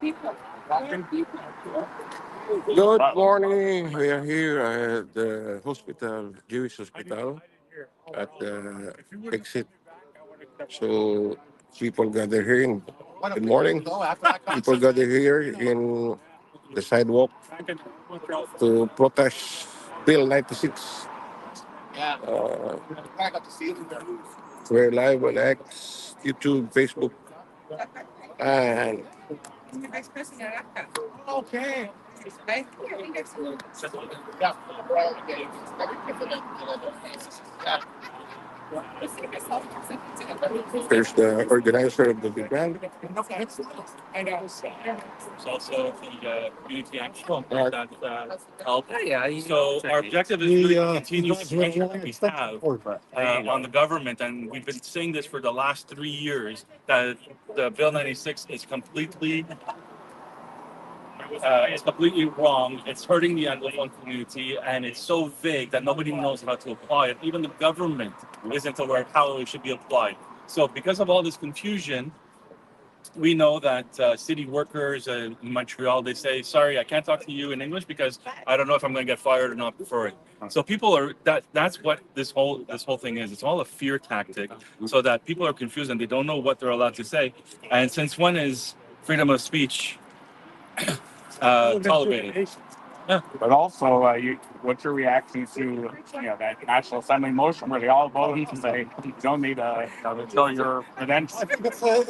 Good morning. We are here at the hospital, Jewish hospital, at the exit. So people gather here. Good morning. People gather here in the sidewalk to protest Bill 96. Uh, we're live on X, YouTube, Facebook, and there's the organizer of the big band. It's also the community action that helped. So our objective is really to continue the pressure that we have on the government, and we've been saying this for the last 3 years that the Bill 96 is completely wrong. It's hurting the Anglophone community, and it's so vague that nobody knows how to apply it. Even the government isn't aware of how it should be applied. So because of all this confusion, we know that city workers in Montreal, they say, sorry, I can't talk to you in English because I don't know if I'm going to get fired or not for it. So people are that's what this whole thing is. It's all a fear tactic so that people are confused and they don't know what they're allowed to say. And since when is freedom of speech tolerated? Yeah. But also, what's your reaction to that National Assembly motion where they all voted to say you don't need to show your credentials? I think it's not.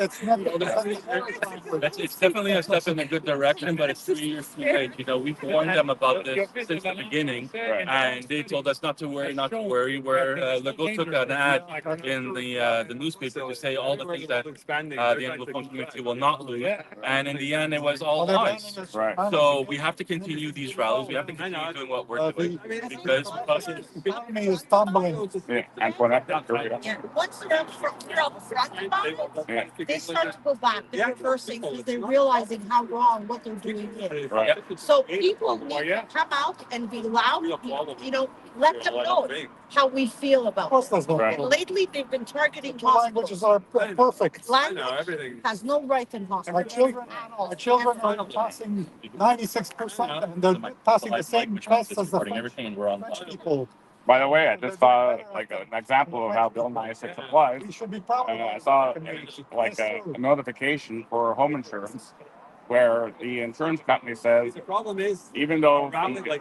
It's definitely a step in a good direction, but it's 3 years too late. We've warned them about this since the beginning, and they told us not to worry, not to worry. Where Legault took an ad in the newspaper to say all the things that the Anglophone community will not lose, and in the end, it was all lies. Right. So we have to continue these rallies. We have to continue doing what we're doing because The economy is tumbling. Yeah. And for that, Once they're upfront about it, they start to go back. They're reversing because they're realizing how wrong what they're doing is. right. So people need to come out and be loud. Let them know how we feel Of about course, it. there's no Right. And lately, they've been targeting The languages hospitals. are perfect. Language has no right in My hospitals. children, my children are passing 96%, and they're passing the same test as the French people. By the way, I just saw like an example of how Bill 96 applies. We should be proud of I it. saw like a notification for home insurance where the insurance company says, even though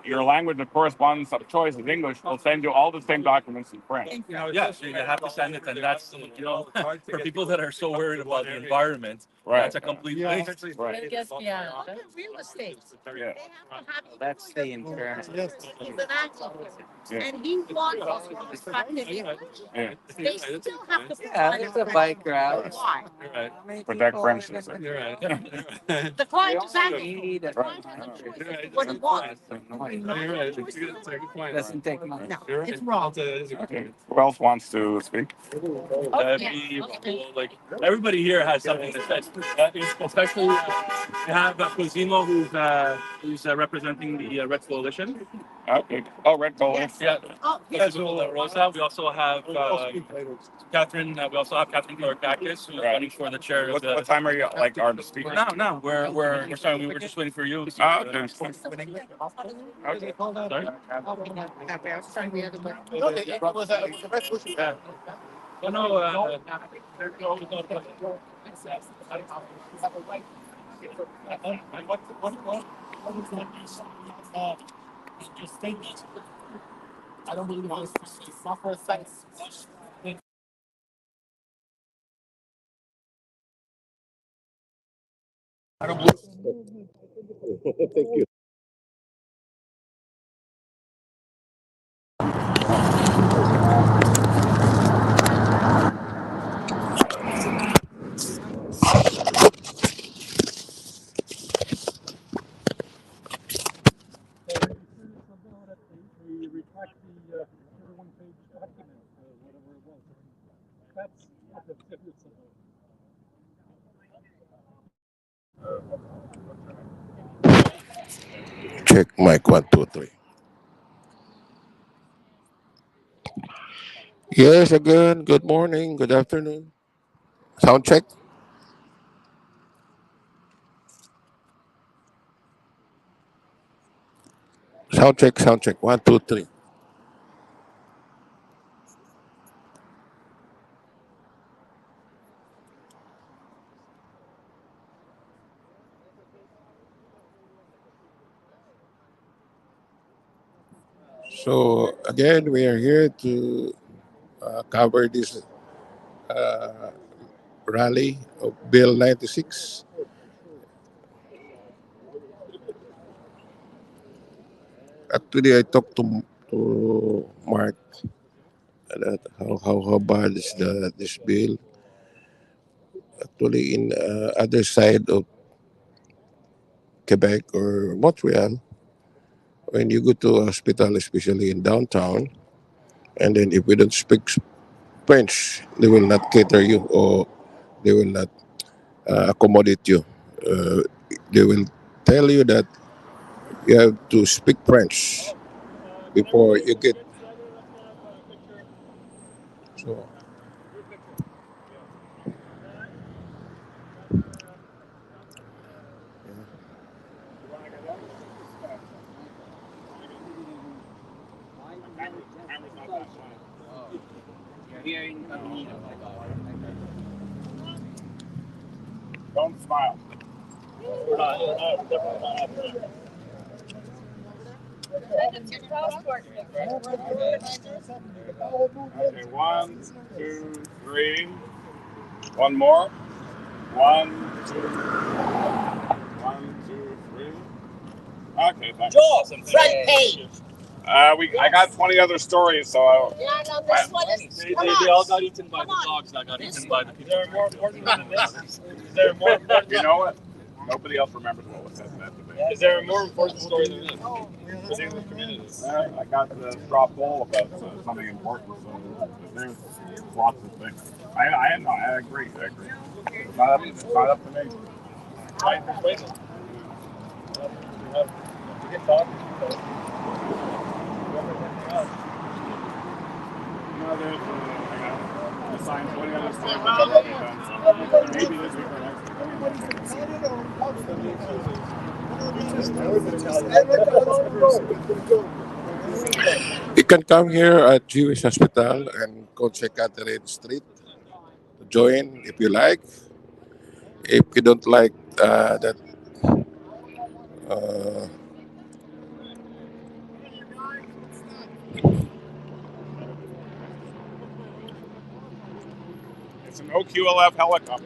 your language of correspondence of choice is English, we'll send you all the same documents in French. Yes, you have to send it, and that's for people that are so worried about the environment. Right. That's a complete waste. Right. Look at real estate. Yeah. They have to have. That's the insurance. Yes. He's an actor, Yeah. and he wants us to respect it. Yeah. They still have to. Yeah, it's a bike route. Why? You're right. Protect French. You're right. The client is You angry. need a Right. What he wants. You're right. It's a good point. doesn't take much. No, You're right. it's wrong. Okay. Who else wants to speak? Like everybody here has something to say, especially we have Cosimo who's representing the Red Coalition. Okay. Oh, Red Coalition. Yeah, Oh, as well as Rosa. We also have Catherine. We also have Catherine Korakakis, who's Right. running for the chair of What the. time are you are to speak? No, we're sorry. We were just waiting for you. Oh, okay. Okay. Sorry. I was trying the other way. Yeah. Oh, no. I don't believe it's not for effects. We retract the 31-page document, whatever it was. That's what the difference about. check mic 1, 2, 3. Yes, again. Good morning. Good afternoon. Sound check. Sound check, sound check. One, two, three. So again, we are here to cover this rally of Bill 96. Actually, I talked to Mark that how bad is this bill. Actually, in other side of Quebec or Montreal, when you go to a hospital, especially in downtown, and then if you don't speak French, they will not cater you or they will not accommodate you. Uh, they will tell you that you have to speak French before you get. So Don't smile. Okay, one, two, three. One more. One, one, two, three. Okay, thanks. Front page. I got 20 other stories, so Yeah, no, this one is. They all got eaten by the dogs that got eaten by the people. Is there more important than this? Is there more important? You know what? Nobody else remembers what was said in that debate. Is there a more important story than this for the English community? I got the straw poll about something important, so there's lots of things. I agree. I agree. It's not up to me. Right, persuasive. You can talk. No, there's I got assigned 20 other stories that I've already done, so maybe this week or you can come here at Jewish Hospital and go check Catherine Street to join if you like. If you don't like that, uh, It's an OQLF helicopter.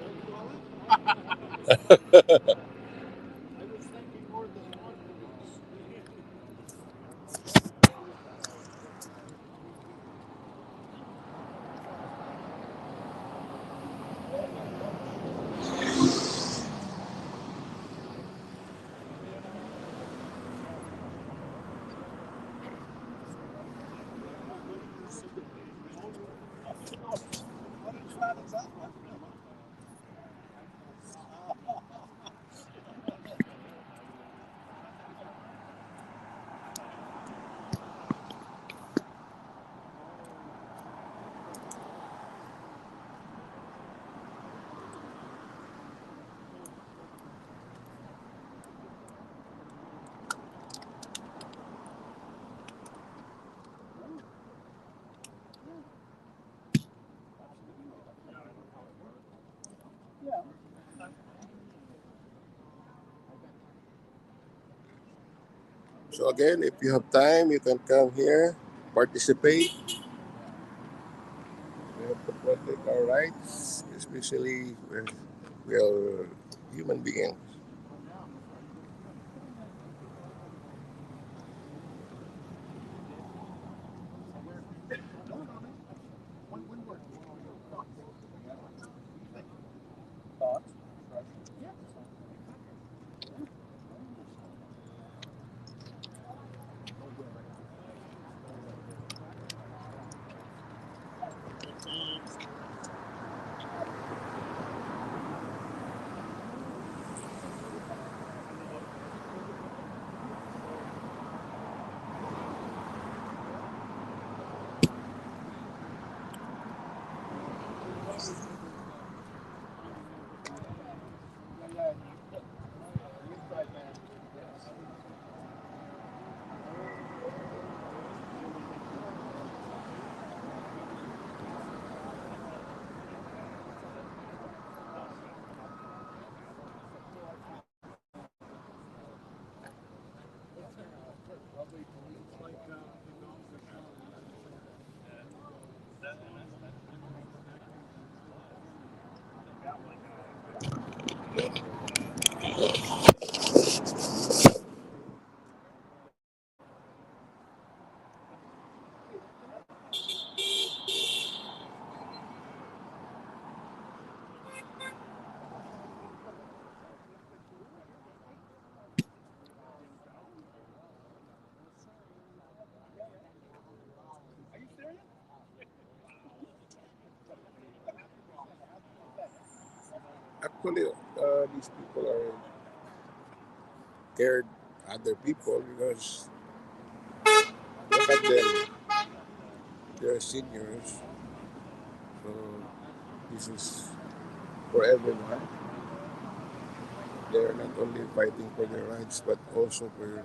so again, if you have time, you can come here, participate. We have to protect our rights, especially when we are human beings. Actually, these people are scared other people because look at them. They're seniors, so this is for everyone. They're not only fighting for their rights, but also for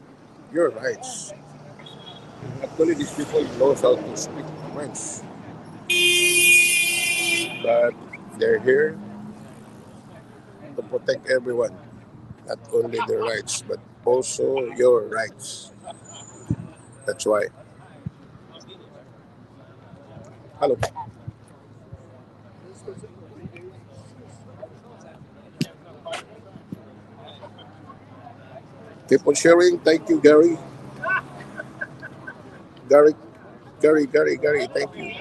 your rights. Actually, these people knows how to speak French, but they're here to protect everyone, not only their rights, but also your rights. That's why. Hello. Keep on sharing. Thank you, Gary. Gary, Gary. Thank you.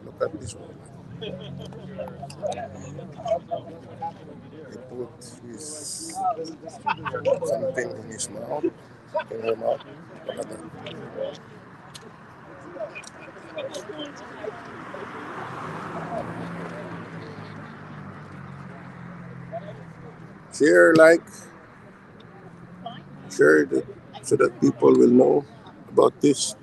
Look at this one. He put his something in his mouth, in her mouth. Look at that. Share, like, share that so that people will know about this.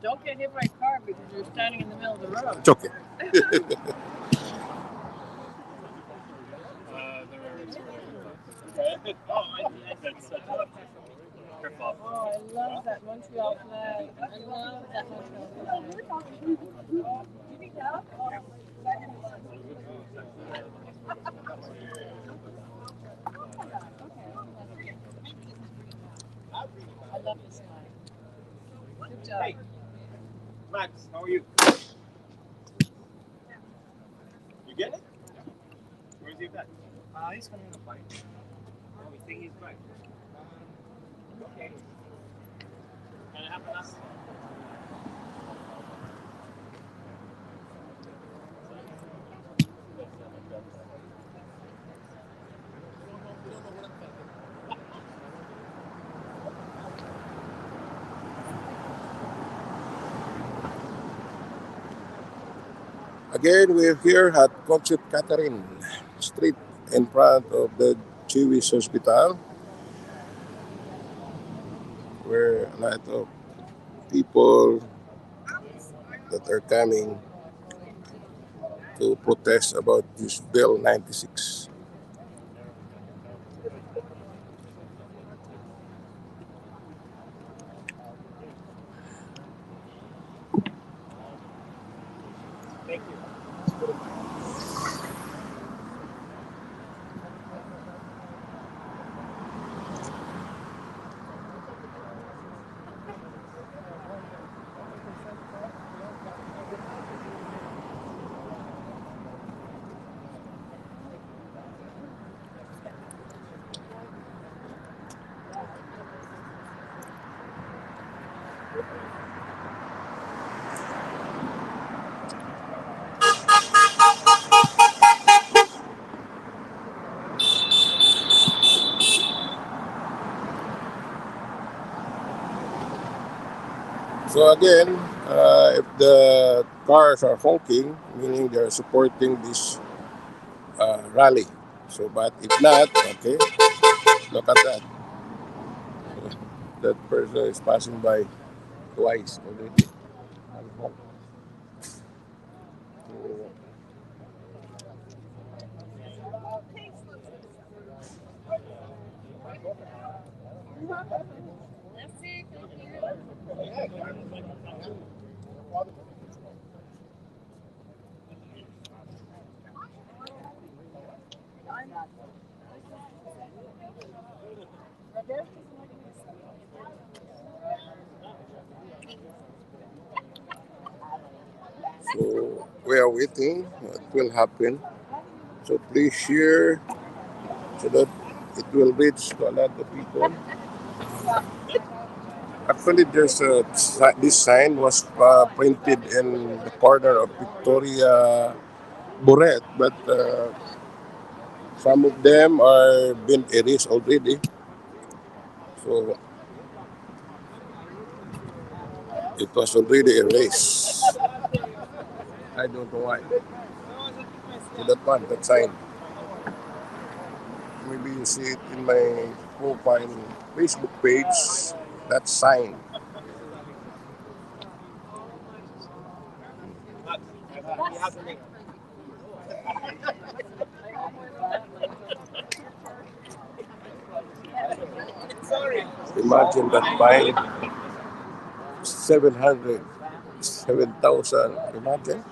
Don't get hit by a car because you're standing in the middle of the road. It's okay. Oh, I love that Montreal flag. I love that Montreal flag. I love this flag. Good job. Max, how are you? You get it? Where's he back? He's coming on a flight. Oh, we think he's back. Okay. Can it happen us? Again, we're here at Concept Catherine Street in front of the Jewish Hospital, where a lot of people that are coming to protest about this Bill 96. So again, if the cars are honking, meaning they're supporting this rally. So, but if not, okay, look at that. That person is passing by twice already. Unhonked. So, so we are waiting. It will happen. So please share so that it will reach to a lot of people. Actually, this sign was printed in the corner of Victoria Boret, but some of them are been erased already. So it was already erased. I don't know why. So that one, that sign. Maybe you see it in my profile Facebook page. That sign. Imagine that buying 700, 7,000. Imagine.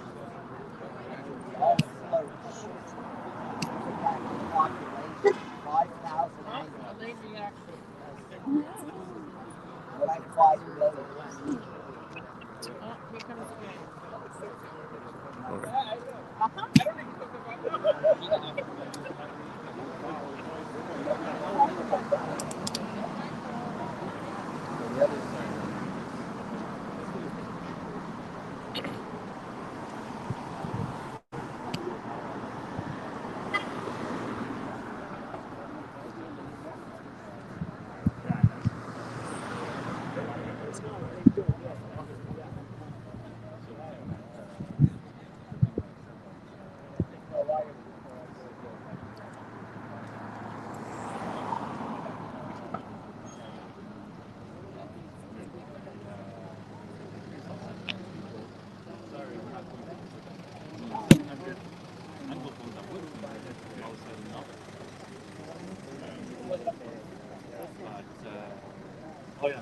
Well,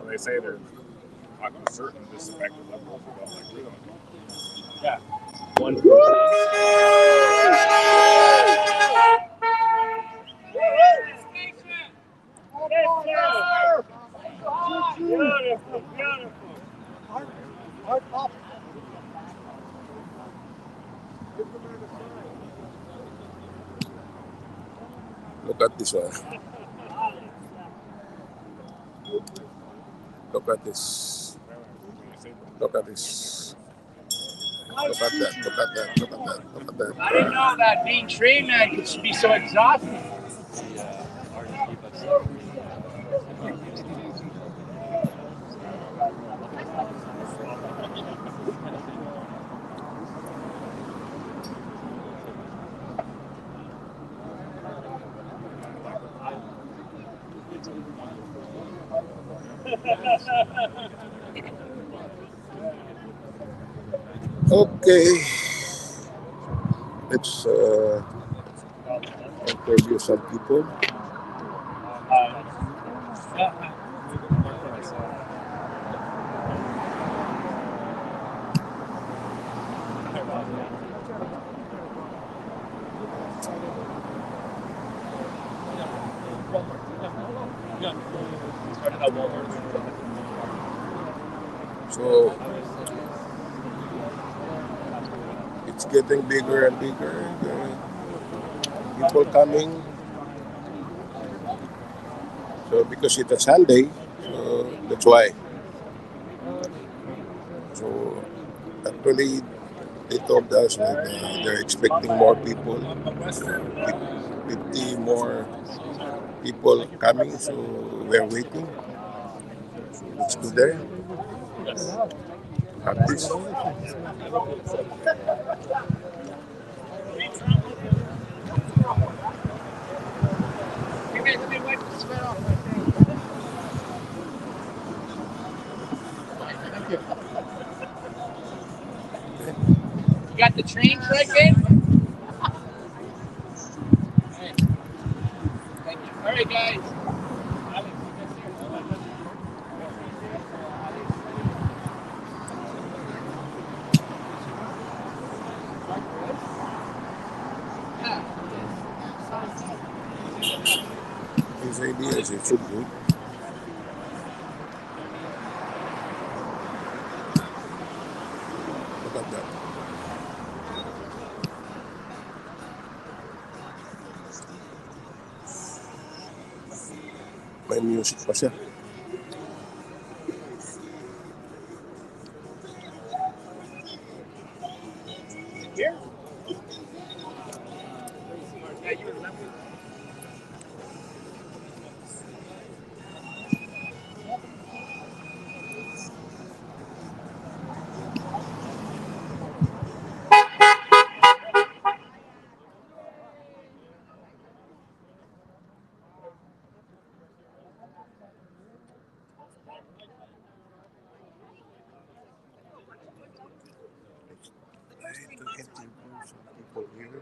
they say they're not certain disaffected liberals are going to like Yeah. Look at this one. Look at this. Look at this. Look at that. Look at that. Look at that. Look at that. I didn't know that being trained man could be so exhausting. Okay. Let's interview some people. So it's getting bigger and bigger. People coming. So because it's a Sunday, so that's why. So actually they told us that they're expecting more people, 50 more people coming, so we're waiting. So let's go there. Have this. You guys let me wipe the sweat off my face. Thank you. You got the train right, babe? Thank you. All right, guys. His ideas are so good. Look at that. May music pa siya. Try to interview some people here.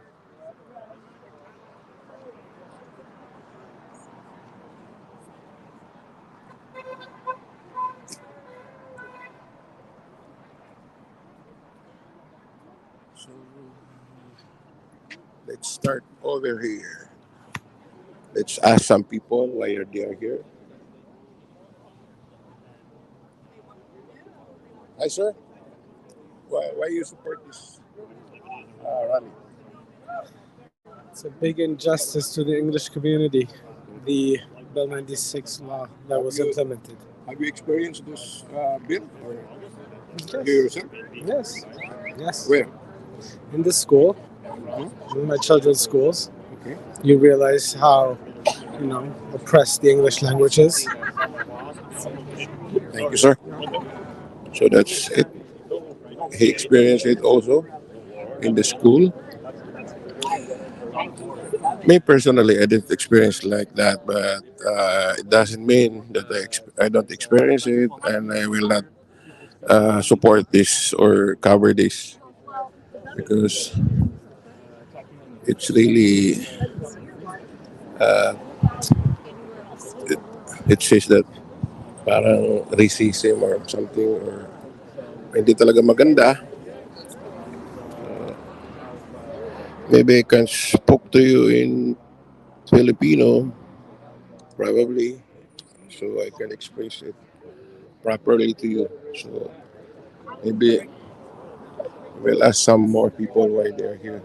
So let's start over here. Let's ask some people why they are here. Hi, sir. Why you support this rally? It's a big injustice to the English community, the Bill 96 law that was implemented. Have you experienced this bill or Yes. you yourself? Yes. Yes. Where? In the school, Mhm. in my children's schools, Okay. you realize how, oppressed the English language is. Thank you, sir. So that's it. He experienced it also in the school. Me personally, I didn't experience like that, but it doesn't mean that I don't experience it and I will not support this or cover this because it's really it, it says that parang racism or something or hindi talaga maganda. Maybe I can speak to you in Filipino, probably, so I can express it properly to you. So maybe we'll ask some more people why they're here.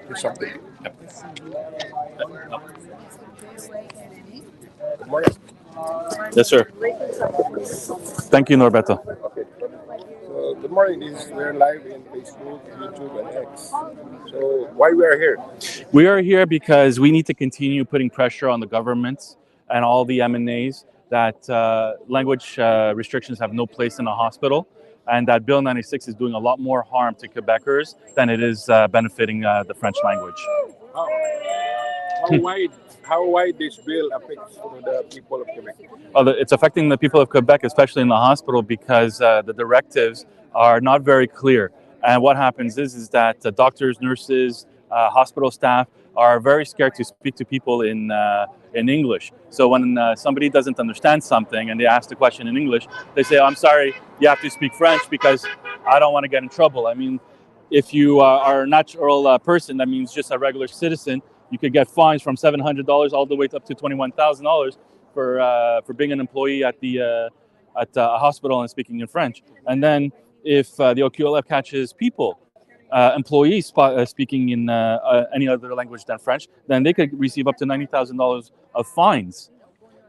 There's something. Good morning. Yes, sir. Thank you, Norberto. Okay. So good morning. We're live in Facebook, YouTube, and X. So why we are here? We are here because we need to continue putting pressure on the government and all the MNAs that language restrictions have no place in a hospital. and that Bill 96 is doing a lot more harm to Quebecers than it is benefiting the French language. How wide this bill affects the people of Quebec? Well, it's affecting the people of Quebec, especially in the hospital, because the directives are not very clear. And what happens is that doctors, nurses, hospital staff are very scared to speak to people in English. So when somebody doesn't understand something and they ask the question in English, they say, "Oh, I'm sorry, you have to speak French because I don't want to get in trouble." I mean, if you are a natural person, that means just a regular citizen, you could get fines from $700 all the way up to $21,000 for being an employee at a hospital and speaking in French. And then if the OQLF catches people, employees speaking in any other language than French, then they could receive up to $90,000 of fines.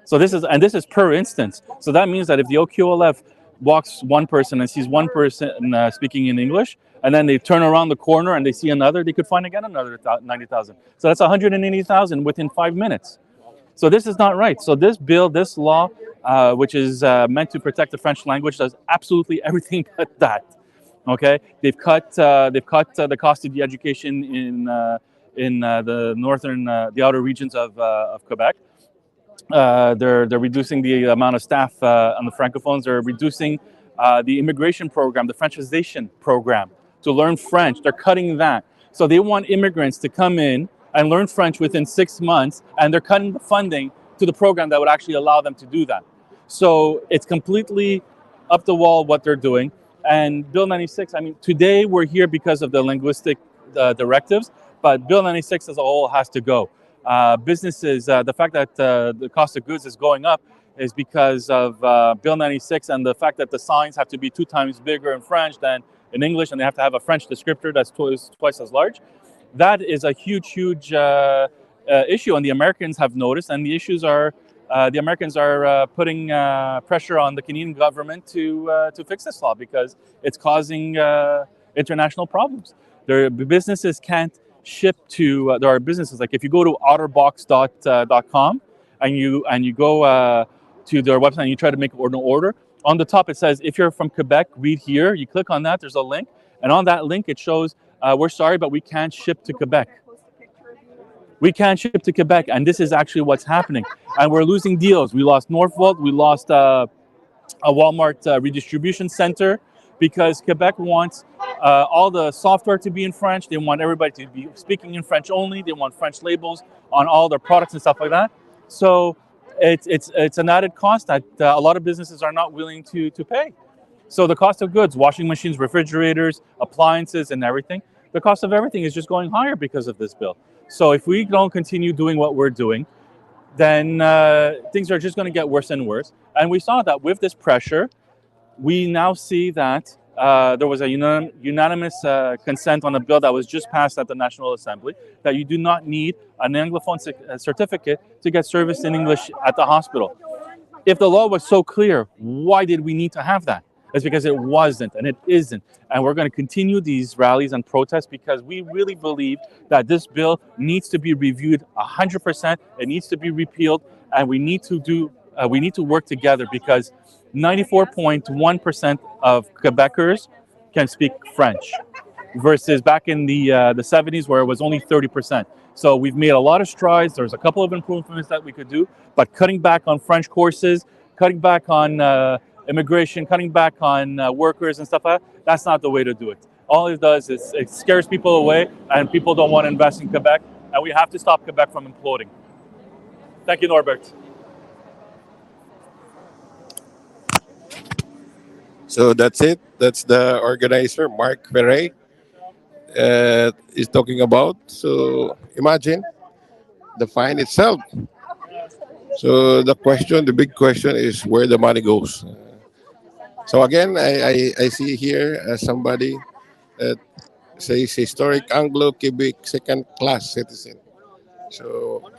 So this is per instance. So that means that if the OQLF walks one person and sees one person speaking in English, and then they turn around the corner and they see another, they could find again another 90,000. So that's 180,000 within 5 minutes. So this is not right. So this bill, this law, which is meant to protect the French language, does absolutely everything but that. Okay, they've cut the cost of the education in the northern, the outer regions of Quebec. They're reducing the amount of staff on the francophones. They're reducing the immigration program, the Frenchization program, to learn French. They're cutting that. So they want immigrants to come in and learn French within 6 months, and they're cutting the funding to the program that would actually allow them to do that. So it's completely up the wall what they're doing. And Bill 96, I mean, today we're here because of the linguistic directives, but Bill 96 as a whole has to go. Businesses, the fact that the cost of goods is going up is because of Bill 96 and the fact that the signs have to be 2 times bigger in French than in English, and they have to have a French descriptor that's twice as large. That is a huge issue, and the Americans have noticed, and the Americans are putting pressure on the Canadian government to fix this law because it's causing international problems. Their businesses can't ship to. There are businesses like if you go to otterbox.com and you go to their website and you try to make an order. On the top it says if you're from Quebec, read here. You click on that. There's a link, and on that link it shows we're sorry, but we can't ship to Quebec. We can't ship to Quebec, and this is actually what's happening. And we're losing deals. We lost Northvolt. We lost a Walmart redistribution center because Quebec wants all the software to be in French. They want everybody to be speaking in French only. They want French labels on all their products and stuff like that. So it's an added cost that a lot of businesses are not willing to pay. So the cost of goods, washing machines, refrigerators, appliances, and everything, the cost of everything is just going higher because of this bill. So if we don't continue doing what we're doing, then things are just going to get worse and worse. And we saw that with this pressure, we now see that there was a unanimous consent on a bill that was just passed at the National Assembly that you do not need an Anglophone certificate to get service in English at the hospital. If the law was so clear, why did we need to have that? It's because it wasn't, and it isn't. And we're going to continue these rallies and protests because we really believe that this bill needs to be reviewed 100%. It needs to be repealed, and we need to work together because 94.1% of Quebecers can speak French, versus back in the 70s where it was only 30%. So we've made a lot of strides. There's a couple of improvements that we could do, but cutting back on French courses, cutting back on immigration, cutting back on workers and stuff like that, that's not the way to do it. All it does is it scares people away, and people don't want to invest in Quebec, and we have to stop Quebec from imploding. Thank you, Norbert. So that's it. That's the organizer, Mark Ferre, is talking about. So imagine the fine itself. So the big question is where the money goes. So again, I see here somebody that says historic Anglo-Quebec second-class citizen. So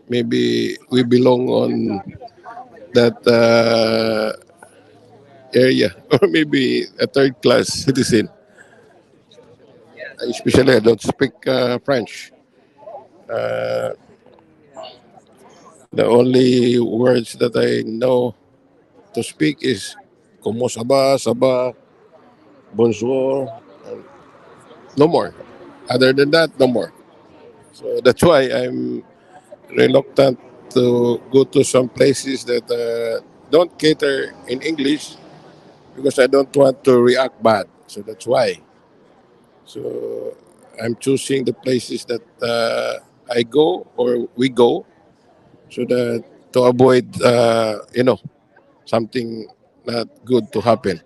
maybe we belong on that area, or maybe a third-class citizen. Especially, I don't speak French. Uh, the only words that I know to speak is Comment ça va, bonjour. No more. Other than that, no more. So that's why I'm reluctant to go to some places that don't cater in English because I don't want to react bad. So that's why. So I'm choosing the places that I go or we go so that to avoid something not good to happen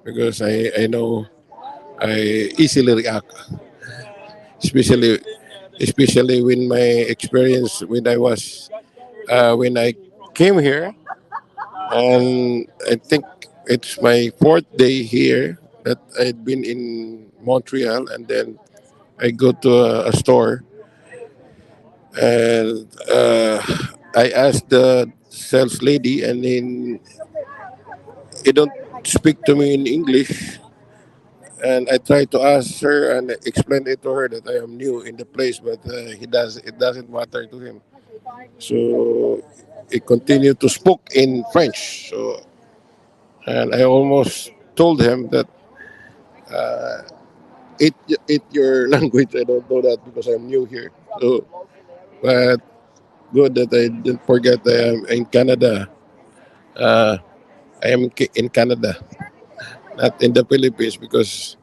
because I know I easily react, especially especially when my experience when I came here, and I think it's my fourth day here that I'd been in Montreal, and then I go to a store and I asked the sales lady, and then he don't speak to me in English. And I tried to ask her and explain it to her that I am new in the place, but it doesn't matter to him. So he continued to speak in French. So and I almost told him that it your language. I don't know that because I'm new here. So, but good that I didn't forget I am in Canada. Uh, in Canada, not in the Philippines, because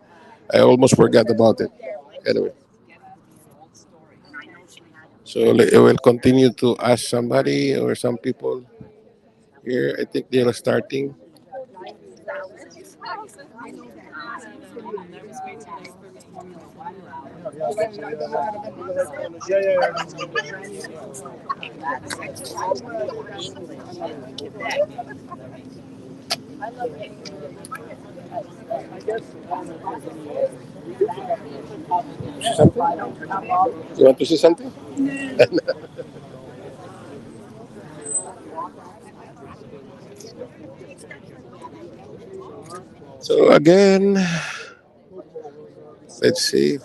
I almost forgot about it. Anyway, so I will continue to ask somebody or some people here. I think they are starting. You want to say something? So again, let's see,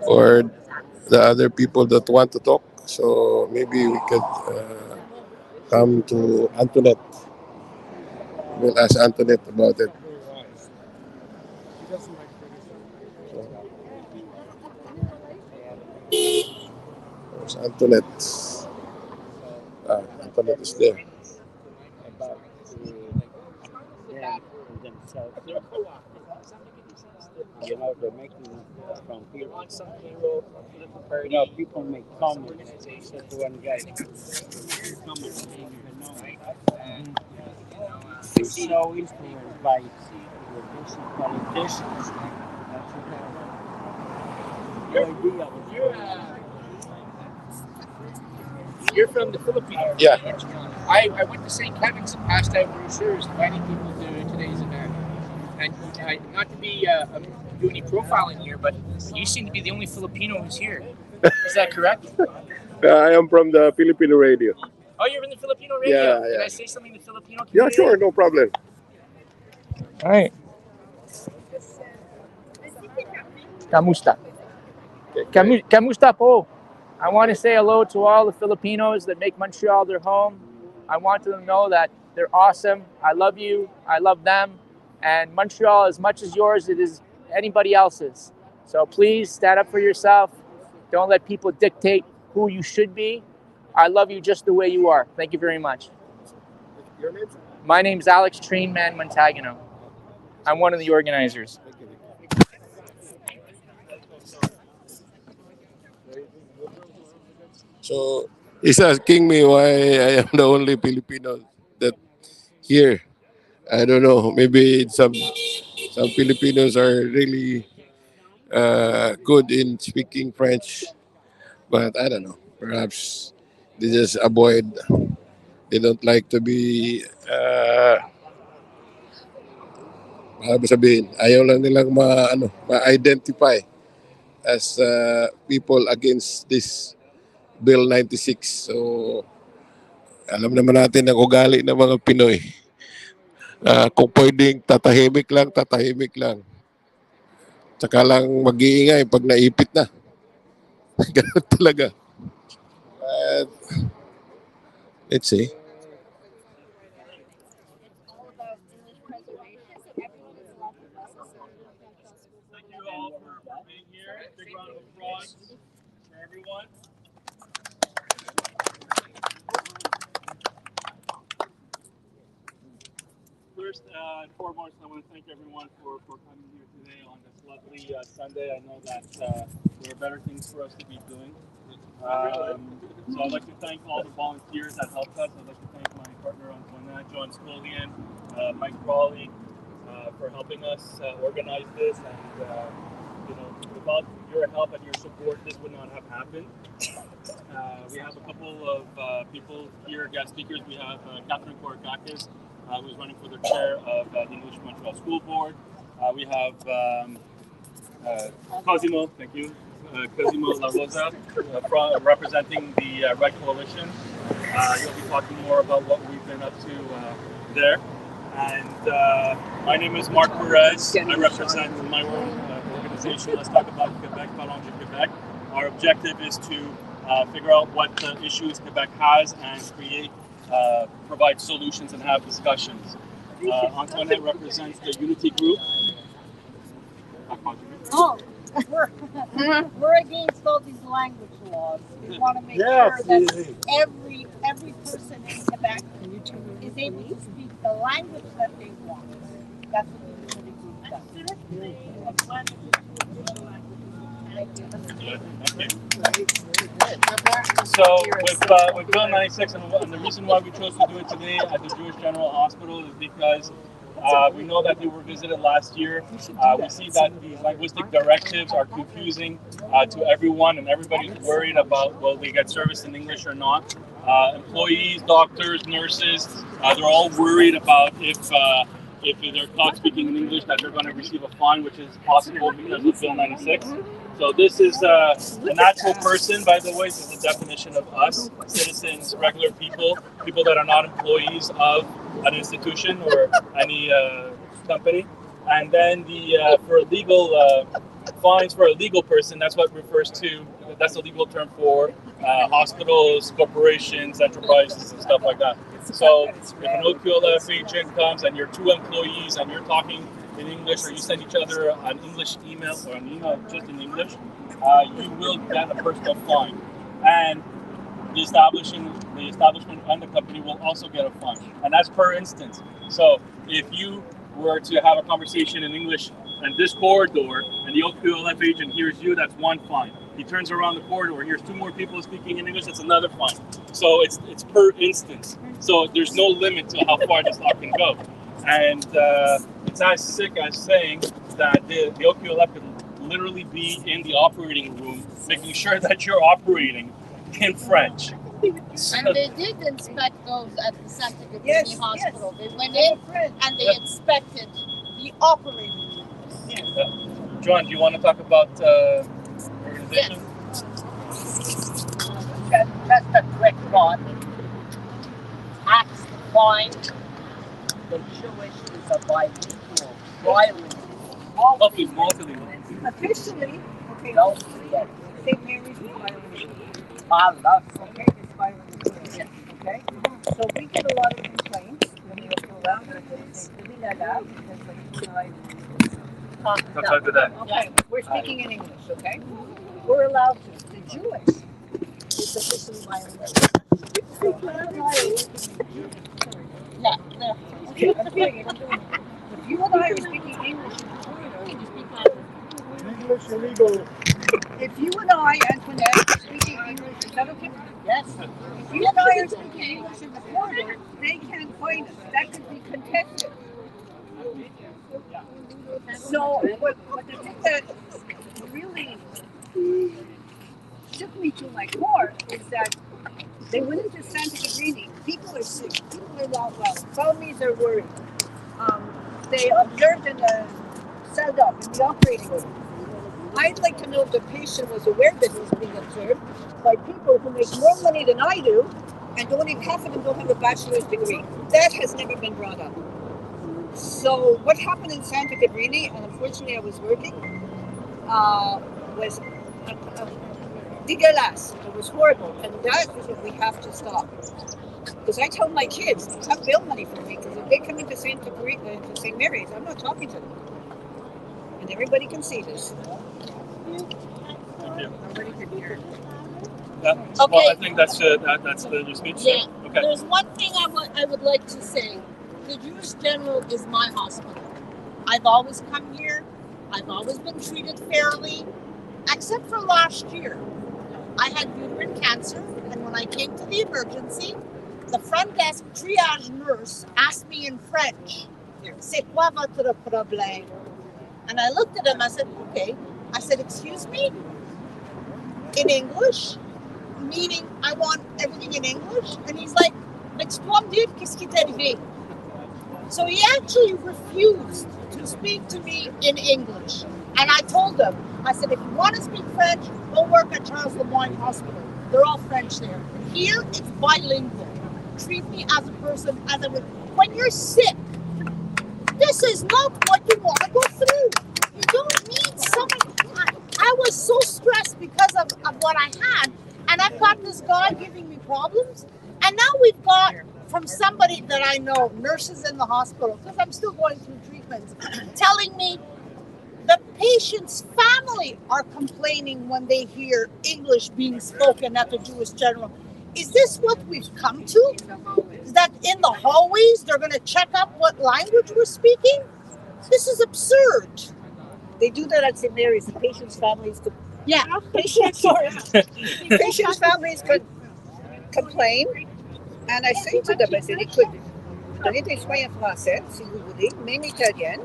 or the other people that want to talk. So maybe we could come to Antoinette. We'll ask Antoinette about it. There's Antoinette. Antoinette is there. You know, they're making from people. You know, people make comments. That's one guy. Comments they didn't even know. They're so influenced by different politicians. That's what no idea what's going on. You're from the Philippines. Yeah. I went to St. Kevin's and passed out brochures inviting people to today's event. And not to be do any profiling here, but you seem to be the only Filipino who's here. Is that correct? I am from the Filipino radio. Oh, you're in the Filipino radio. Yeah, Can yeah. I say something in the Filipino Yeah, community? sure, no problem. All right. Kamusta? Kamusta po? I want to say hello to all the Filipinos that make Montreal their home. I want them to know that they're awesome. I love you. I love them. And Montreal, as much as yours, it is anybody else's. So please stand up for yourself. Don't let people dictate who you should be. I love you just the way you are. Thank you very much. Your name? My name's Alex Trainman Montagano. I'm one of the organizers. So he's asking me why I am the only Filipino that here. I don't know. Maybe some Filipinos are really good in speaking French, but I don't know. Perhaps they just avoid. They don't like to be. Ano ba sabihin? Ayaw lang nilang ma-identify as people against this Bill 96. So alam naman natin ang ugali ng mga Pinoy. Kung pwedeng tatahimik lang, tatahimik lang. Tsaka lang mag-iingay pag naipit na. Ganun talaga. At let's see. Thank you all for being here. Big round of applause for everyone. First and foremost, I want to thank everyone for coming here today on this lovely Sunday. I know that there are better things for us to be doing. So I'd like to thank all the volunteers that helped us. I'd like to thank my partner Antoinette, John Spolian, Mike Crawley for helping us organize this. And without your help and your support, this would not have happened. We have a couple of people here, guest speakers. We have Catherine Korakakis, who's running for the chair of the English Montreal School Board. We have Cosimo, thank you, Cosimo La Rosa, representing the Red Coalition. He'll be talking more about what we've been up to there. And my name is Mark Perez. I represent my organization. Let's talk about Quebec, Parlons du Quebec. Our objective is to figure out what the issues Quebec has and provide solutions and have discussions. Antoinette represents the Unity Group. Oh, we're against all these language laws. We want to make sure that every person in Quebec is able to speak the language that they want. That's what the Unity Group does. So with Bill 96, and the reason why we chose to do it today at the Jewish General Hospital is because we know that they were visited last year. We see that these linguistic directives are confusing to everyone, and everybody's worried about will they get service in English or not. Employees, doctors, nurses, they're all worried about if they're caught speaking in English, that they're going to receive a fine, which is possible because of Bill 96. So this is a natural person, by the way. This is the definition of us, citizens, regular people, people that are not employees of an institution or any company. And then for legal fines for a legal person, that's what refers to, that's a legal term for hospitals, corporations, enterprises, and stuff like that. So if an OQLF agent comes and you're two employees and you're talking in English, or you send each other an English email or an email just in English, you will get a personal fine. And the establishment and the company will also get a fine. And that's per instance. So if you were to have a conversation in English in this corridor and the OQLF agent hears you, that's one fine. He turns around the corridor and hears two more people speaking in English, that's another fine. So it's per instance. So there's no limit to how far this law can go. And it's as sick as saying that the OQLF could literally be in the operating room, making sure that you're operating in French. And they did inspect those at the Santa Catarina Hospital. They went in and they inspected the operating room. John, do you want to talk about organization? Just a quick thought. Tax fine. The Jewish is a bilingual, violent. Officially, okay, No, St. Mary's is bilingual. I love Okay, it's bilingual. Okay, so we get a lot of complaints when they go around and they say, okay, we're speaking in English, okay? We're allowed to. The Jewish is officially bilingual. Yeah, yeah. Okay, I'm doing it. If you and I are speaking English in the corridor, English illegal. if you and I, Antoinette, are speaking English, is that okay? Yes. If you and I are speaking English in the corridor, they can't find us. That could be contested. So, but the thing that really shook me to my core is that they went into Santa Catarina. People are sick. People are not well. Families are worried. They observed in the cell up in the operating room. I'd like to know if the patient was aware that he was being observed by people who make more money than I do, and don't even half of them don't have a bachelor's degree. That has never been brought up. So what happened in Santa Catarina, and unfortunately I was working, was dégueulasse. It was horrible, and that is what we have to stop. Because I tell my kids, it's not bill money for me. Because if they come into St. Mary's, I'm not talking to them. And everybody can see this. Thank you. Nobody can hear. Yeah. Okay. Well, I think that's your speech. Yeah. Okay. There's one thing I would like to say. The Jewish General is my hospital. I've always come here. I've always been treated fairly, except for last year. I had uterine cancer, and when I came to the emergency, the front desk triage nurse asked me in French, "C'est quoi votre problème?" And I looked at him, I said, okay. I said, excuse me? In English? Meaning I want everything in English? And he's like, mais tu dois me dire qu'est-ce qui t'est arrivé? So he actually refused to speak to me in English. And I told him, I said, if you want to speak French, go work at Charles Lemoyne Hospital. They're all French there. Here, it's bilingual. Treat me as a person, as a... When you're sick, this is not what you want to go through. You don't need someone. I was so stressed because of what I had, and I've got this guy giving me problems. And now we've got, from somebody that I know, nurses in the hospital, because I'm still going through treatments, telling me the patient's family are complaining when they hear English being spoken at the Jewish General. Is this what we've come to? Is that in the hallways they're going to check up what language we're speaking? This is absurd. They do that at St. Mary's. The patients' families could. Yeah. Patients' families could complain. And I say to them, I said, écoute, donnez des soins en français, si vous voulez, même italien.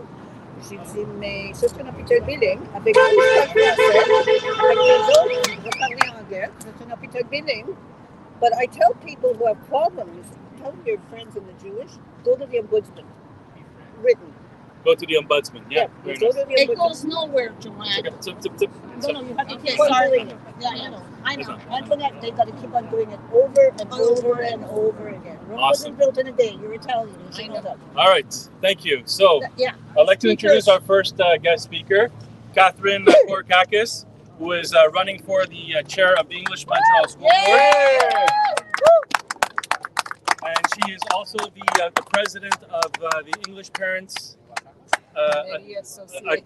J'ai dit, mais ça, c'est un hôpital bilingue. Avec vous, je parle français. Avec les autres, je parle anglais. C'est un hôpital bilingue. But I tell people who have problems, tell your friends in the Jewish, go to the ombudsman. Written. Go to the ombudsman. Yeah. Go Very to nice. the It ombudsman. goes nowhere, Joanne. Okay. Tip. No, you have to Okay, keep on sorry. doing it. Yeah, I know. I know. Antoinette, they got to keep on doing it over and over and over again. Rome wasn't built in a day. You're Italian. You should know that. All right. Thank you. So Yeah. I'd like to introduce our first guest speaker, Catherine Korakakis, who is running for the chair of the English Montreal School Board. And she is also the president of the English Parents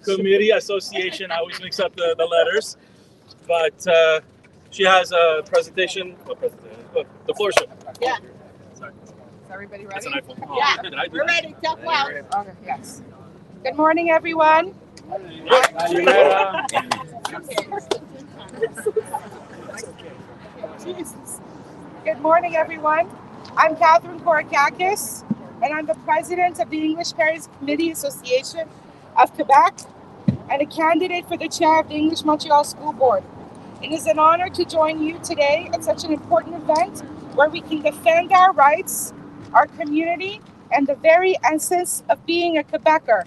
Committee Association. I always mix up the letters. But she has a presentation. The floor show. Yeah. Sorry. Is everybody That's ready? an iPhone. Oh, Yeah. did I do We're that? ready. Tell loud. Okay, yes. Good morning, everyone. Jesus. Good morning, everyone. I'm Catherine Korakakis, and I'm the president of the English Parents Committee Association of Quebec and a candidate for the chair of the English Montreal School Board. It is an honor to join you today at such an important event where we can defend our rights, our community, and the very essence of being a Quebecer.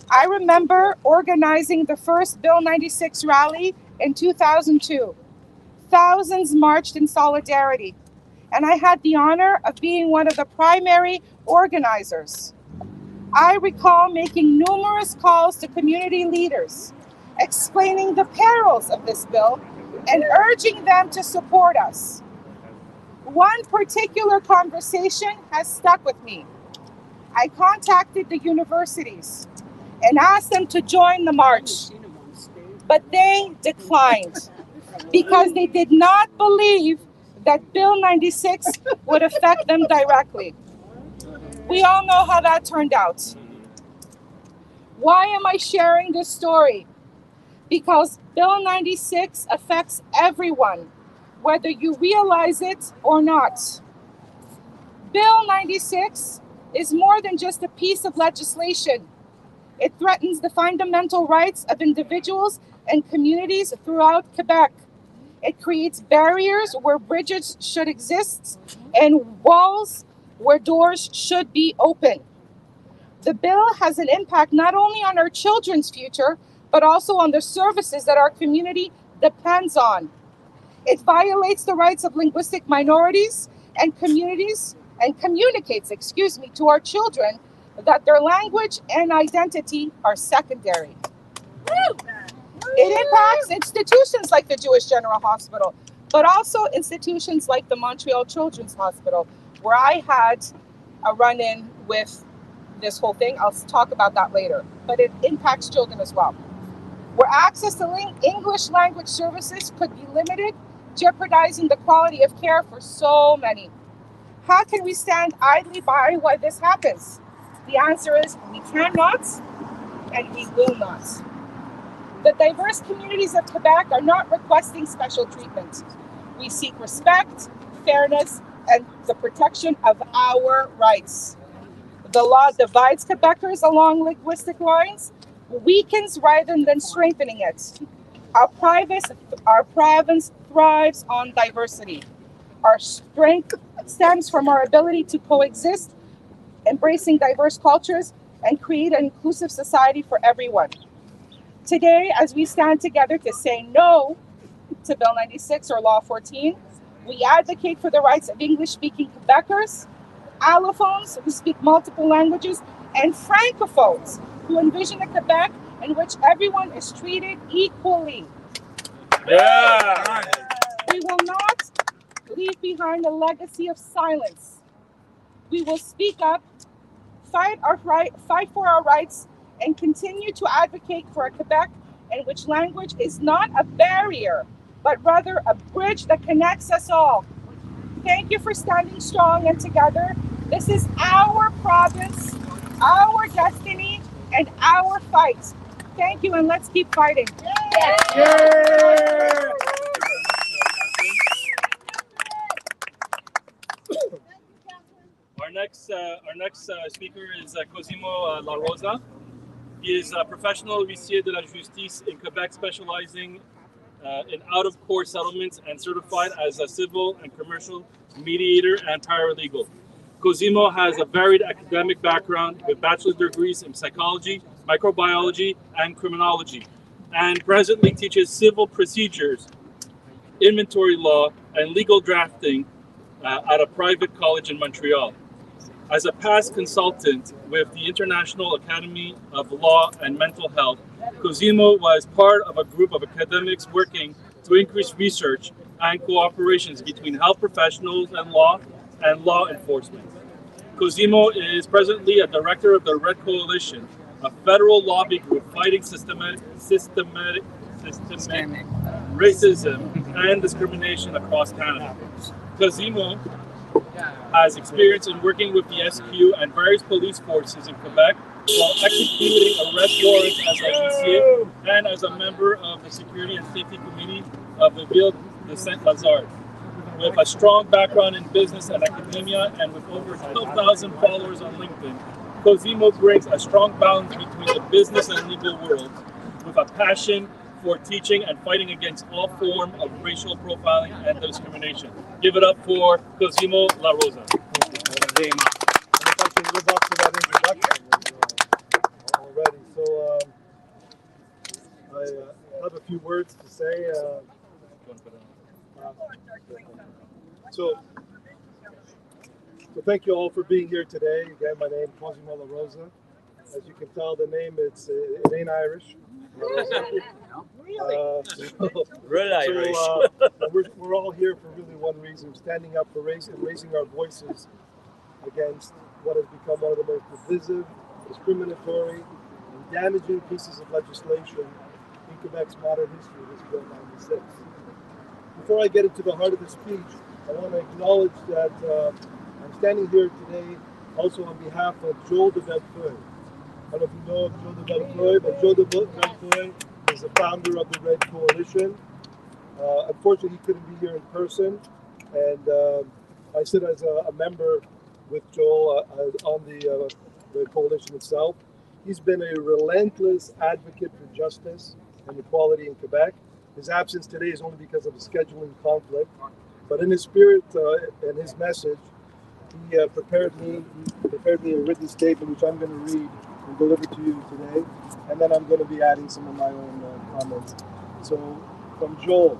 I remember organizing the first Bill 96 rally in 2002. Thousands marched in solidarity, and I had the honor of being one of the primary organizers. I recall making numerous calls to community leaders, explaining the perils of this bill and urging them to support us. One particular conversation has stuck with me. I contacted the universities and asked them to join the march, but they declined because they did not believe that Bill 96 would affect them directly. We all know how that turned out. Why am I sharing this story? Because Bill 96 affects everyone, whether you realize it or not. Bill 96 is more than just a piece of legislation. It threatens the fundamental rights of individuals and communities throughout Quebec. It creates barriers where bridges should exist and walls where doors should be open. The bill has an impact not only on our children's future, but also on the services that our community depends on. It violates the rights of linguistic minorities and communities and communicates, to our children that their language and identity are secondary. It impacts institutions like the Jewish General Hospital, but also institutions like the Montreal Children's Hospital, where I had a run-in with this whole thing. I'll talk about that later. But it impacts children as well. Where access to English language services could be limited, jeopardizing the quality of care for so many. How can we stand idly by while this happens? The answer is we cannot and we will not. The diverse communities of Quebec are not requesting special treatment. We seek respect, fairness, and the protection of our rights. The law divides Quebecers along linguistic lines, weakens rather than strengthening it. Our province thrives on diversity. Our strength stems from our ability to coexist, embracing diverse cultures, and create an inclusive society for everyone. Today, as we stand together to say no to Bill 96 or Law 14, we advocate for the rights of English-speaking Quebecers, allophones who speak multiple languages, and francophones who envision a Quebec in which everyone is treated equally. Yeah. We will not leave behind a legacy of silence. We will speak up, fight for our rights, and continue to advocate for a Quebec in which language is not a barrier, but rather a bridge that connects us all. Thank you for standing strong and together. This is our province, our destiny, and our fight. Thank you, and let's keep fighting. Yeah. Our next speaker is Cosimo La Rosa. He is a professional huissier de la justice in Quebec, specializing in out-of-court settlements and certified as a civil and commercial mediator and paralegal. Cosimo has a varied academic background with bachelor's degrees in psychology, microbiology, and criminology, and presently teaches civil procedures, inventory law, and legal drafting at a private college in Montreal. As a past consultant with the International Academy of Law and Mental Health, Cosimo was part of a group of academics working to increase research and cooperations between health professionals and law enforcement. Cosimo is presently a director of the Red Coalition, a federal lobby group fighting systemic racism and discrimination across Canada. Cosimo has experience in working with the SQ and various police forces in Quebec while executing arrest warrants as a huissier and as a member of the Security and Safety Committee of the Ville de Saint-Lazare. With a strong background in business and academia and with over 12,000 followers on LinkedIn, Cosimo brings a strong balance between the business and legal worlds with a passion for teaching and fighting against all forms of racial profiling and discrimination. Give it up for Cosimo La Rosa. If I can live up to that introduction already. So I have a few words to say. So thank you all for being here today. Again, my name is Cosimo La Rosa. As you can tell, the name it ain't Irish. We're all here for really one reason: standing up for raising our voices against what has become one of the most divisive, discriminatory, and damaging pieces of legislation in Quebec's modern history. This Bill 96. Before I get into the heart of the speech, I want to acknowledge that I'm standing here today also on behalf of Joel de Bellefeuille. I don't know if you know of Joel de Bellefeuille, but Joel de Bellefeuille is the founder of the Red Coalition. Unfortunately, he couldn't be here in person, and I sit as a member with Joel on the Red Coalition itself. He's been a relentless advocate for justice and equality in Quebec. His absence today is only because of a scheduling conflict, but in his spirit and his message, he prepared me a written statement, which I'm going to read and deliver to you today, and then I'm going to be adding some of my own comments. So, from Joel,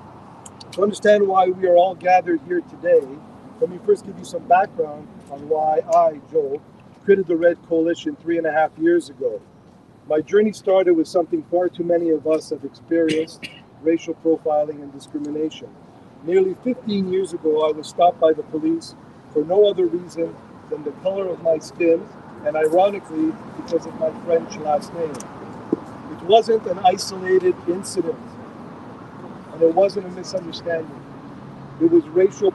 to understand why we are all gathered here today, let me first give you some background on why I, Joel, created the Red Coalition 3.5 years ago. My journey started with something far too many of us have experienced: racial profiling and discrimination. Nearly 15 years ago, I was stopped by the police for no other reason than the color of my skin, and ironically, because of my French last name. It wasn't an isolated incident, and it wasn't a misunderstanding. It was racial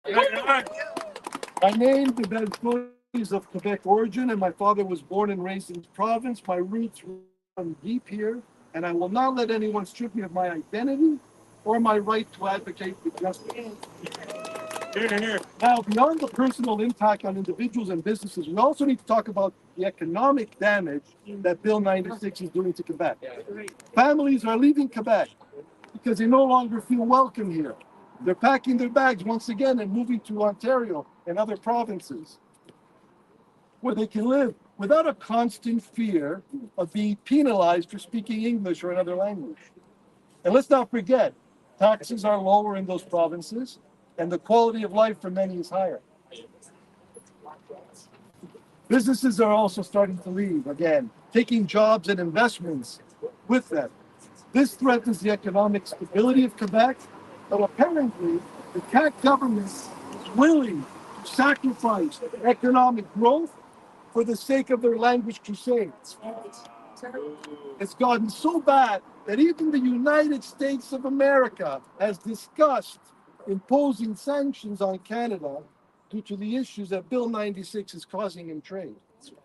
My name, the Belfort, is of Quebec origin, and my father was born and raised in this province. My roots run deep here, and I will not let anyone strip me of my identity or my right to advocate for justice. Now, beyond the personal impact on individuals and businesses, we also need to talk about the economic damage that Bill 96 is doing to Quebec. Families are leaving Quebec because they no longer feel welcome here. They're packing their bags once again and moving to Ontario and other provinces where they can live without a constant fear of being penalized for speaking English or another language. And let's not forget, taxes are lower in those provinces and the quality of life for many is higher. Businesses are also starting to leave again, taking jobs and investments with them. This threatens the economic stability of Quebec, but apparently the CAQ government is willing to sacrifice economic growth for the sake of their language crusades. It's gotten so bad that even the United States of America has discussed imposing sanctions on Canada due to the issues that Bill 96 is causing in trade.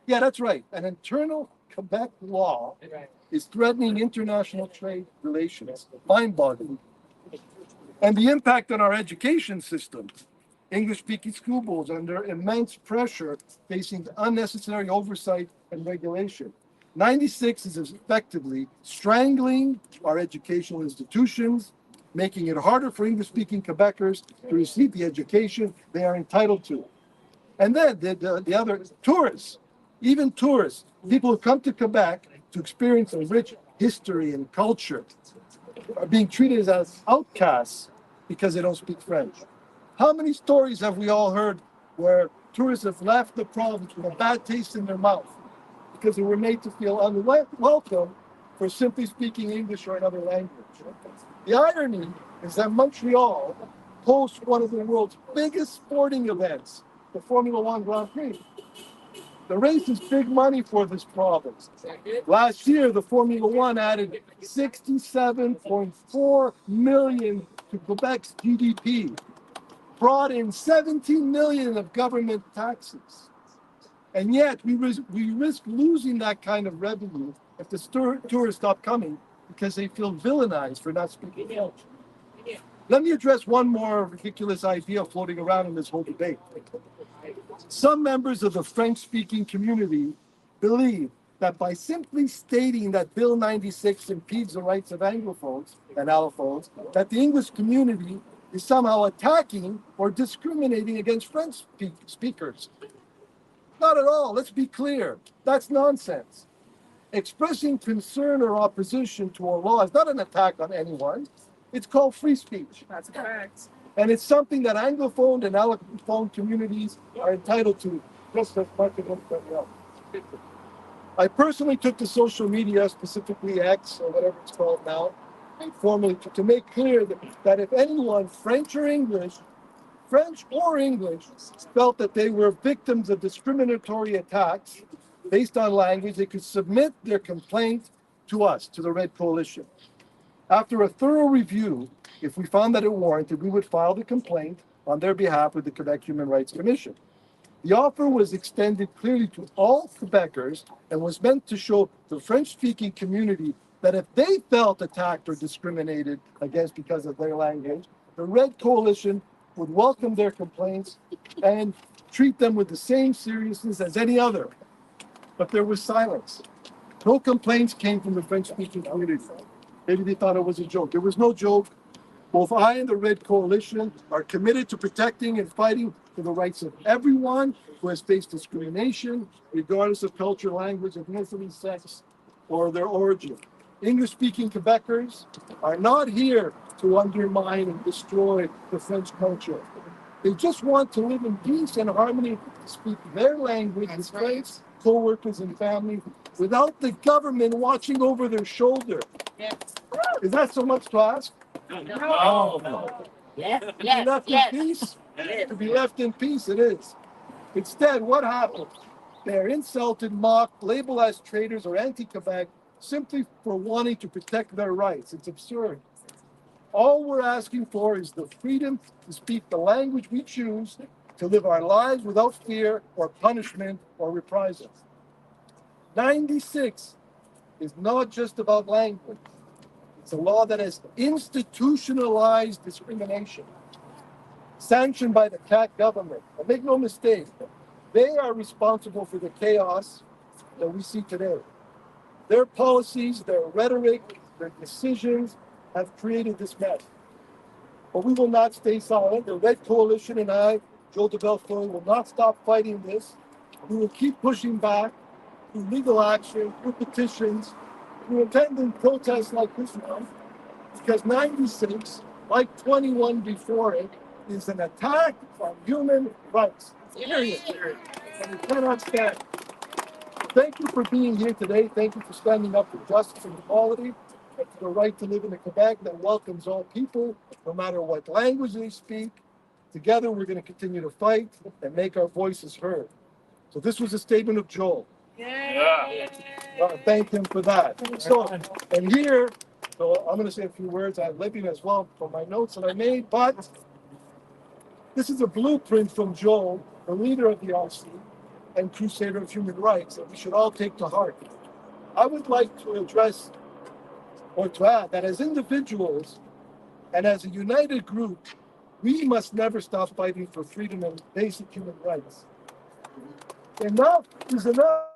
Yeah, that's right. An internal Quebec law is threatening international trade relations. Mind-boggling. And the impact on our education system. English-speaking school boards under immense pressure, facing unnecessary oversight and regulation. 96 is effectively strangling our educational institutions, making it harder for English-speaking Quebecers to receive the education they are entitled to. And then the other tourists, even tourists, people who come to Quebec to experience a rich history and culture, are being treated as outcasts because they don't speak French. How many stories have we all heard where tourists have left the province with a bad taste in their mouth because they were made to feel unwelcome for simply speaking English or another language? The irony is that Montreal hosts one of the world's biggest sporting events, the Formula One Grand Prix. The race is big money for this province. Last year, the Formula One added 67.4 million to Quebec's GDP, brought in 17 million of government taxes. And yet we risk losing that kind of revenue if the tourists stop coming because they feel villainized for not speaking French. Let me address one more ridiculous idea floating around in this whole debate. Some members of the French-speaking community believe that by simply stating that Bill 96 impedes the rights of Anglophones and allophones, that the English community is somehow attacking or discriminating against French speakers. Not at all. Let's be clear. That's nonsense. Expressing concern or opposition to a law is not an attack on anyone. It's called free speech. That's correct. And it's something that Anglophone and Allophone communities are entitled to just as much as anybody else. I personally took to social media, specifically X or whatever it's called now, informally to make clear that if anyone, French or English, felt that they were victims of discriminatory attacks based on language, they could submit their complaint to us, to the Red Coalition. After a thorough review, if we found that it warranted, we would file the complaint on their behalf with the Quebec Human Rights Commission. The offer was extended clearly to all Quebecers and was meant to show the French-speaking community that if they felt attacked or discriminated against because of their language, the Red Coalition would welcome their complaints and treat them with the same seriousness as any other. But there was silence. No complaints came from the French-speaking community. Maybe they thought it was a joke. There was no joke. Both I and the Red Coalition are committed to protecting and fighting for the rights of everyone who has faced discrimination, regardless of culture, language, ethnicity, sex, or their origin. English-speaking Quebecers are not here to undermine and destroy the French culture. They just want to live in peace and harmony, to speak their language with friends, co-workers, and family without the government watching over their shoulder. Is that so much to ask? No. Yes, To be left in peace? To be left in peace, it is. Instead, what happens? They're insulted, mocked, labeled as traitors or anti-Quebec simply for wanting to protect their rights. It's absurd. All we're asking for is the freedom to speak the language we choose, to live our lives without fear or punishment or reprisals. 96 is not just about language. It's a law that has institutionalized discrimination, sanctioned by the CAC government. And make no mistake, they are responsible for the chaos that we see today. Their policies, their rhetoric, their decisions have created this mess. But we will not stay silent. The Red Coalition and I, Joe DeBelfort, will not stop fighting this. We will keep pushing back through legal action, through petitions, through attending protests like this one, because 96, like 21 before it, is an attack on human rights. Period. And it cannot stand. Thank you for being here today. Thank you for standing up for justice and equality and for the right to live in a Quebec that welcomes all people, no matter what language they speak. Together, we're going to continue to fight and make our voices heard. So this was a statement of Joel. Thank him for that. So, and here, so I'm going to say a few words. I have living as well from my notes that I made, but this is a blueprint from Joel, the leader of the RC and crusader of human rights, that we should all take to heart. I would like to address or to add that as individuals and as a united group, we must never stop fighting for freedom and basic human rights. Enough is enough.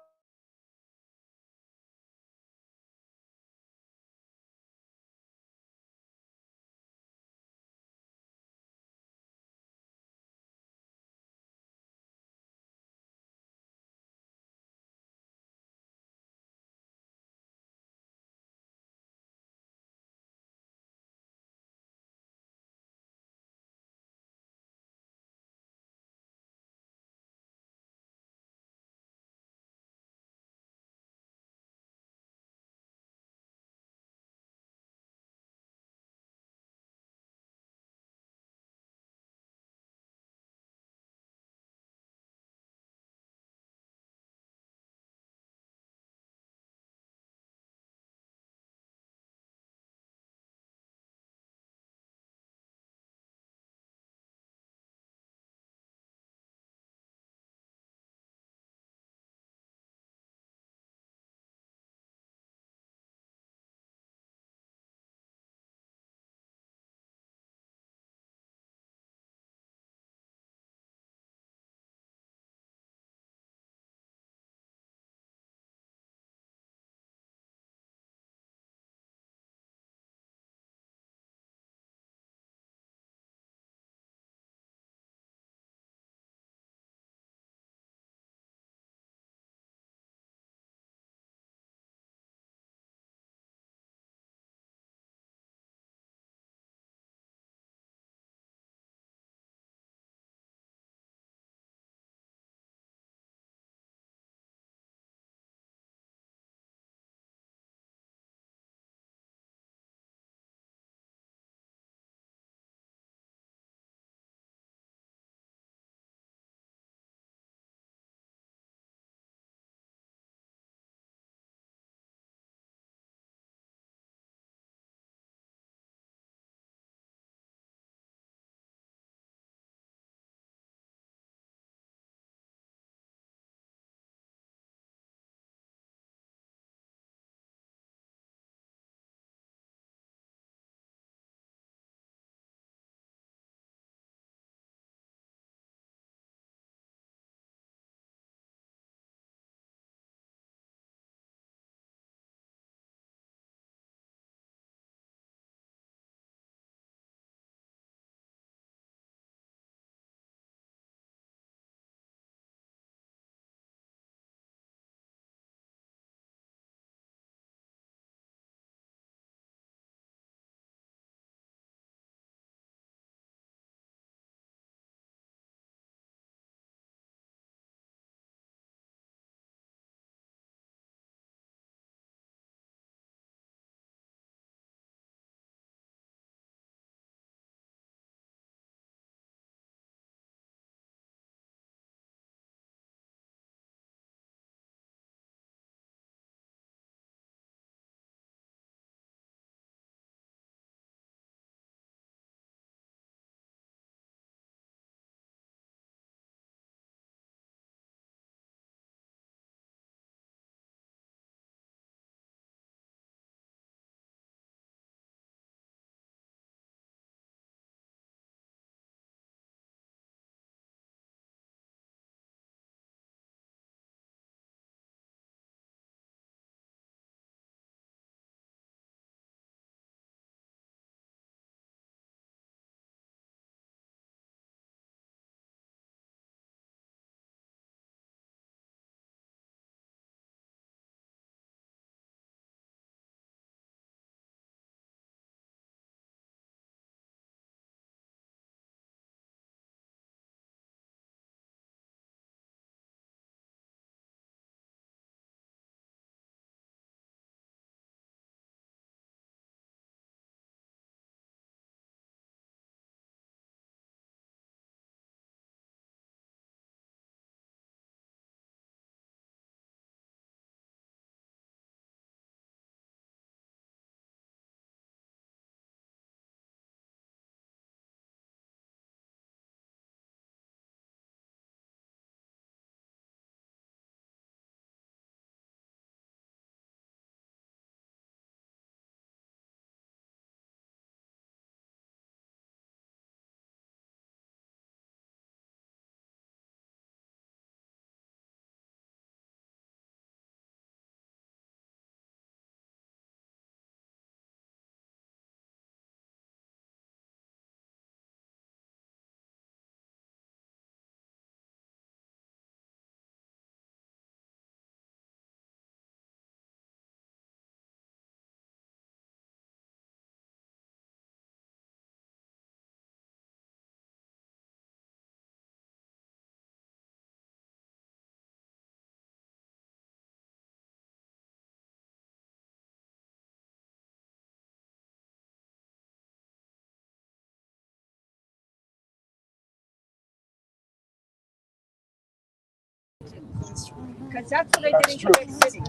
Because that's what I did in Quebec City.